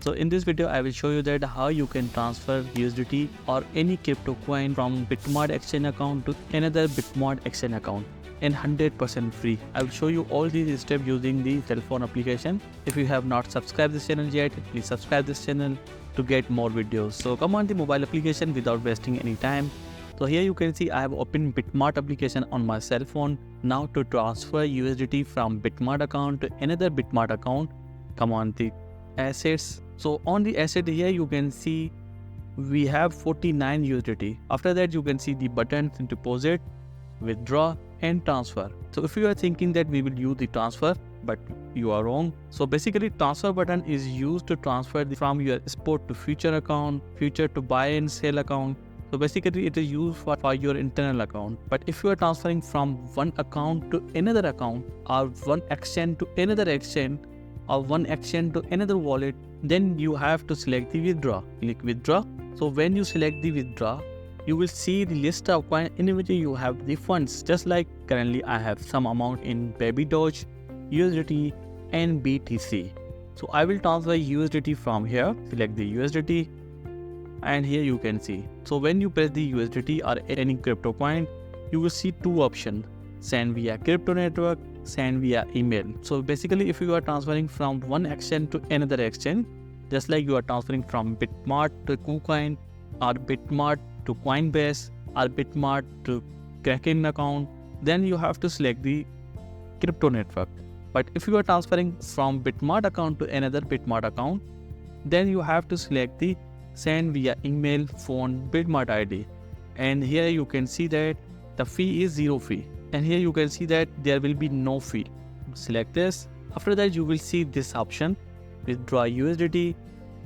So in this video, I will show you that how you can transfer USDT or any crypto coin from Bitmart exchange account to another Bitmart exchange account and 100% free. I will show you all these steps using the cell phone application. If you have not subscribed this channel yet, please subscribe this channel to get more videos. So come on the mobile application without wasting any time. So here you can see I have opened Bitmart application on my cell phone. Now to transfer USDT from Bitmart account to another Bitmart account, come on the assets. So on the asset here you can see we have 49 USDT. After that you can see the buttons deposit, withdraw and transfer. So if you are thinking that we will use the transfer, but you are wrong. So basically transfer button is used to transfer from your spot to future account, future to buy and sell account. So basically it is used for your internal account. But if you are transferring from one account to another account or one exchange to another exchange or one exchange to another wallet, then you have to select the withdraw. Click withdraw. So when you select the withdraw, you will see the list of coins in which you have the funds. Just like currently I have some amount in Baby Doge, USDT and BTC. So I will transfer USDT from here. Select the USDT and here you can see. So when you press the USDT or any crypto coin, you will see two options: send via crypto network, send via email. So basically if you are transferring from one exchange to another exchange, just like you are transferring from Bitmart to KuCoin or Bitmart to Coinbase or Bitmart to Kraken account, then you have to select the crypto network. But if you are transferring from Bitmart account to another Bitmart account, then you have to select the send via email, phone, Bitmart ID. And here you can see that the fee is 0 fee. And here you can see that there will be no fee. Select this. After that you will see this option, withdraw USDT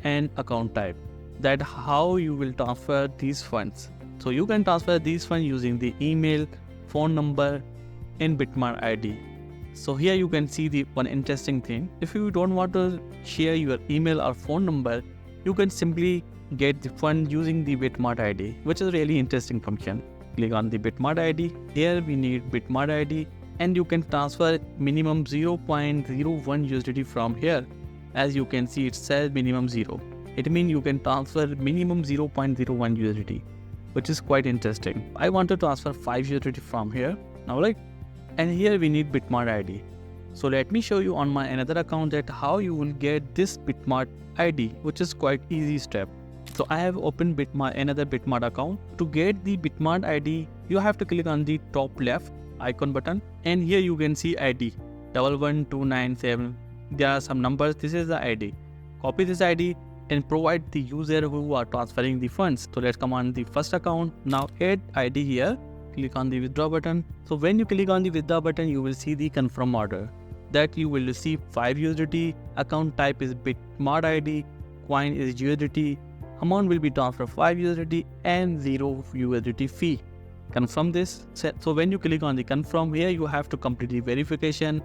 and account type. That how you will transfer these funds. So you can transfer these funds using the email, phone number and Bitmart ID. So here you can see the one interesting thing. If you don't want to share your email or phone number, you can simply get the fund using the Bitmart ID, which is a really interesting function. Click on the Bitmart ID. Here we need Bitmart ID and you can transfer minimum 0.01 USDT from here. As you can see, it says minimum 0. It means you can transfer minimum 0.01 USDT, which is quite interesting. I want to transfer 5 USDT from here. Now and here we need Bitmart ID. So let me show you on my another account that how you will get this Bitmart ID, which is quite easy step. So I have opened another Bitmart account. To get the Bitmart ID, you have to click on the top left icon button and here you can see ID 11297. There are some numbers. This is the ID. Copy this ID and provide the user who are transferring the funds. So let's come on the first account. Now add ID here. Click on the withdraw button. So when you click on the withdraw button, you will see the confirm order that you will receive 5 USDT. Account type is Bitmart ID. Coin is USDT. Amount will be transferred 5 USDT and 0 USDT fee. Confirm this. So when you click on the confirm, here you have to complete the verification.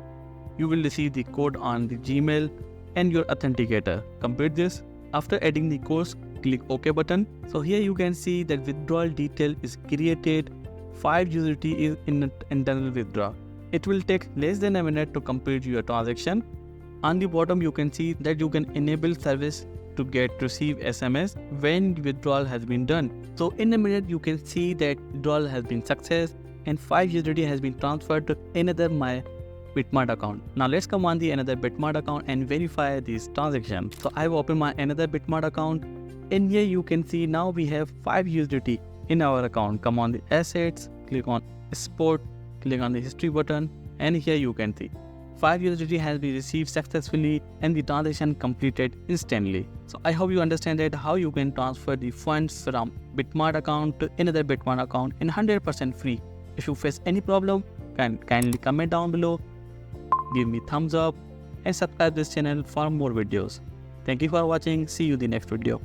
You will receive the code on the Gmail and your authenticator. Complete this. After adding the codes, click OK button. So here you can see that withdrawal detail is created. 5 USDT is in internal withdrawal. It will take less than a minute to complete your transaction. On the bottom you can see that you can enable service to receive SMS when withdrawal has been done. So in a minute you can see that withdrawal has been success and 5 USDT has been transferred to another my Bitmart account. Now let's come on the another Bitmart account and verify this transaction. So I've opened my another Bitmart account and here you can see now we have 5 USDT in our account. Come on the assets, click on spot, click on the history button and here you can see 5 USDT has been received successfully and the transaction completed instantly. So I hope you understand that how you can transfer the funds from Bitmart account to another Bitmart account in 100% free. If you face any problem, kindly comment down below, give me thumbs up and subscribe this channel for more videos. Thank you for watching. See you in the next video.